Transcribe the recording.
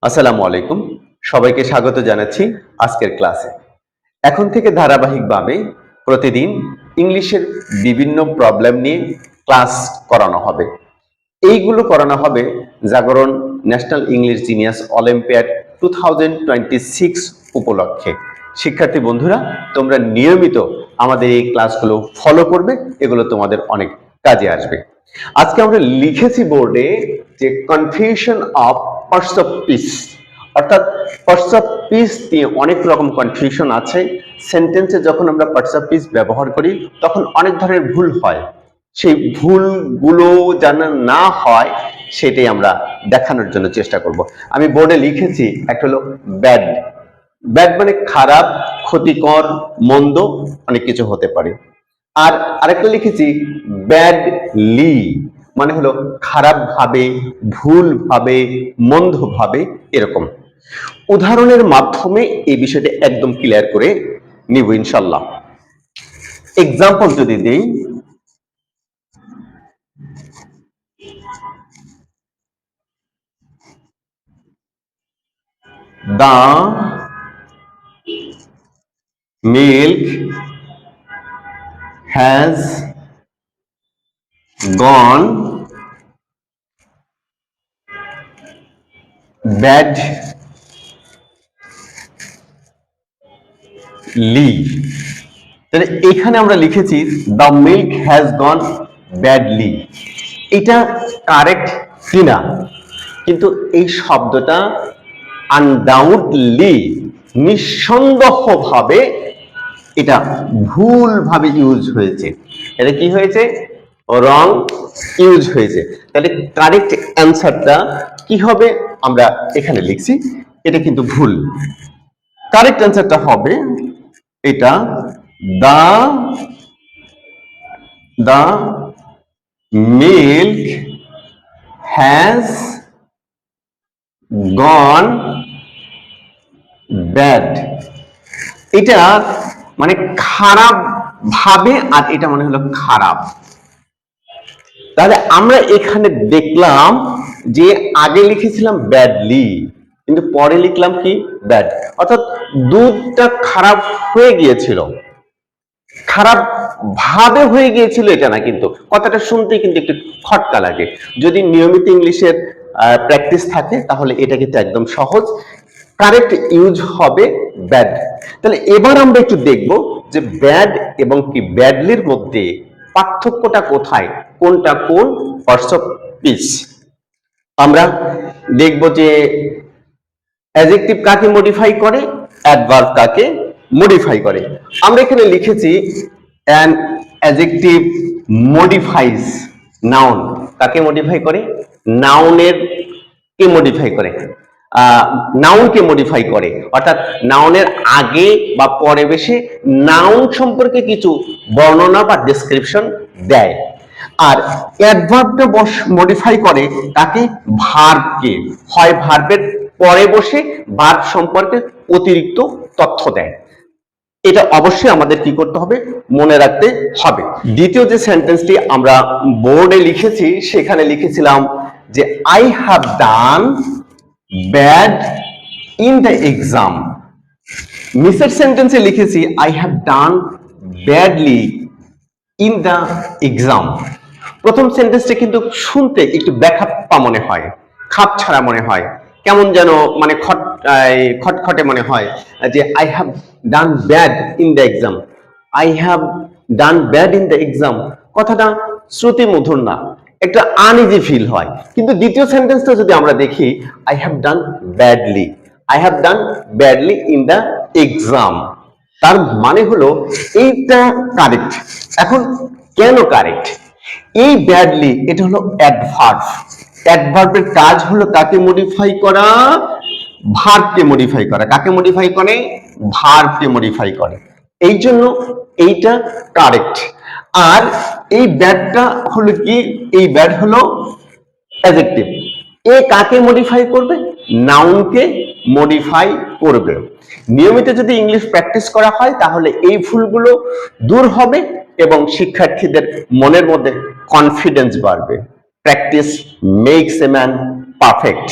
আসসালামু আলাইকুম। সবাইকে স্বাগত জানাচ্ছি আজকের ক্লাসে। এখন থেকে ধারাবাহিকভাবে প্রতিদিন ইংলিশের বিভিন্ন প্রবলেম নিয়ে ক্লাস করানো হবে। এইগুলো করানো হবে জাগরণ ন্যাশনাল ইংলিশ জিনিয়াস অলিম্পিয়াড 2026 উপলক্ষে। শিক্ষার্থী বন্ধুরা, তোমরা নিয়মিত আমাদের এই ক্লাসগুলো ফলো করবে, এগুলো তোমাদের অনেক কাজে আসবে। আজকে আমরা লিখেছি বোর্ডে যে confusion of parts of speech, অর্থাৎ পার্টস অফ স্পিচ নিয়ে অনেক রকম কনফিউশন আছে। সেন্টেন্সে যখন আমরা পার্টস অফ স্পিচ ব্যবহার করি তখন অনেক ধরনের ভুল হয়। সেই ভুলগুলো যেন না হয় সেটাই আমরা দেখানোর জন্য চেষ্টা করব। আমি বোর্ডে লিখেছি, একটা হলো ব্যাড। ব্যাড মানে খারাপ, ক্ষতিকর, মন্দ, অনেক কিছু হতে পারে। আর আরেকটা লিখেছি ব্যাডলি, মানে হলো খারাপ ভাবে, ভুল ভাবে, মন্দ ভাবে, এরকম। উদাহরণের মাধ্যমে এই বিষয়টা একদম ক্লিয়ার করে নিব ইনশাল্লাহ। এক্সাম্পল যদি দেই, the milk has gone badly। তাহলে এখানে আমরা লিখেছি the milk has gone badly। এটা কারেক্ট কিনা? কিন্তু এই শব্দটা আনডাউটলি, নিঃসন্দেহভাবে এটা ভুলভাবে ইউজ হয়েছে। এটা কি হয়েছে? রং ইউজ হয়েছে। তাহলে কারেক্ট অ্যান্সারটা কি হবে? আমরা এখানে লিখছি, এটা কিন্তু ভুল। কারেক্ট অ্যান্সারটা হবে এটা, the milk has gone bad। এটা মানে খারাপ ভাবে, আর এটা মানে হলো খারাপ। তাহলে আমরা এখানে দেখলাম যে আগে লিখেছিলাম ব্যাডলি, কিন্তু পরে লিখলাম কি? ব্যাড। অর্থাৎ দুধটা খারাপ হয়ে গিয়েছিল, খারাপ ভাবে হয়ে গিয়েছিল এটা না, কিন্তু কথাটা শুনতে কিন্তু একটু খটকা লাগে। যদি নিয়মিত ইংলিশের প্র্যাকটিস থাকে তাহলে এটা কিন্তু একদম সহজ। কারেক্ট ইউজ হবে ব্যাড। তাহলে এবার আমরা একটু দেখব যে ব্যাড এবং কি ব্যাডলির মধ্যে পার্থক্যটা কোথায়, কোনটা কোন পার্টস অফ স্পিচ। আমরা দেখব যে অ্যাডজেক্টিভ কাকে মডিফাই করে, অ্যাডভার্ব কাকে মডিফাই করে। আমরা এখানে লিখেছি অ্যান অ্যাডজেক্টিভ মডিফাইজ নাউন। কাকে মডিফাই করে? নাউনের কে মডিফাই করে, নাউনকে মডিফাই করে। অর্থাৎ নাউনের আগে বা পরে বসে নাউন সম্পর্কে কিছু বর্ণনা বা ডেসক্রিপশন দেয়। আর অ্যাডভার্বটা মডিফাই করে কাকে? ভার্বকে। হয় ভার্বের পরে বসে ভার্ব সম্পর্কে অতিরিক্ত তথ্য দেয়। এটা অবশ্যই আমাদের কি করতে হবে? মনে রাখতে হবে। দ্বিতীয় যে সেন্টেন্সটি আমরা বোর্ডে লিখেছি সেখানে লিখেছিলাম যে I have done bad in the exam. নিচের সেন্টেন্সে লিখেছি I have done badly in the exam. প্রথম সেন্টেন্সটা কিন্তু শুনতে একটু ব্যাখ্যা মনে হয়, খাপ ছাড়া মনে হয়, কেমন যেন মানে খটখটে মনে হয় যে I have done bad in the exam. I have done bad in the exam কথাটা শ্রুতি মধুর না, একটা আনইজি ফিল হয়। কিন্তু দ্বিতীয় সেন্টেন্সটা যদি আমরা দেখি, I have done badly, I have done badly in the exam, তার মানে হলো এইটা কারেক্ট। এখন কেন কারেক্ট? এই ব্যাডলি এটা হলো অ্যাডভার্ব। অ্যাডভার্বের কাজ হলো কাকে মডিফাই করা? ভার্বকে মডিফাই করা। কাকে মডিফাই করে? ভার্বকে মডিফাই করে। এই জন্য এইটা কারেক্ট। আর এই ব্যাডটা হলো কি? এই ব্যাড হলো অ্যাডজেক্টিভ। এ কাকে মডিফাই করবে? নাউনকে মডিফাই করবে। নিয়মিত যদি ইংলিশ প্র্যাকটিস করা হয় তাহলে এই ভুলগুলো দূর হবে এবং শিক্ষার্থীদের মনের মধ্যে কনফিডেন্স বাড়বে। Practice makes a man perfect.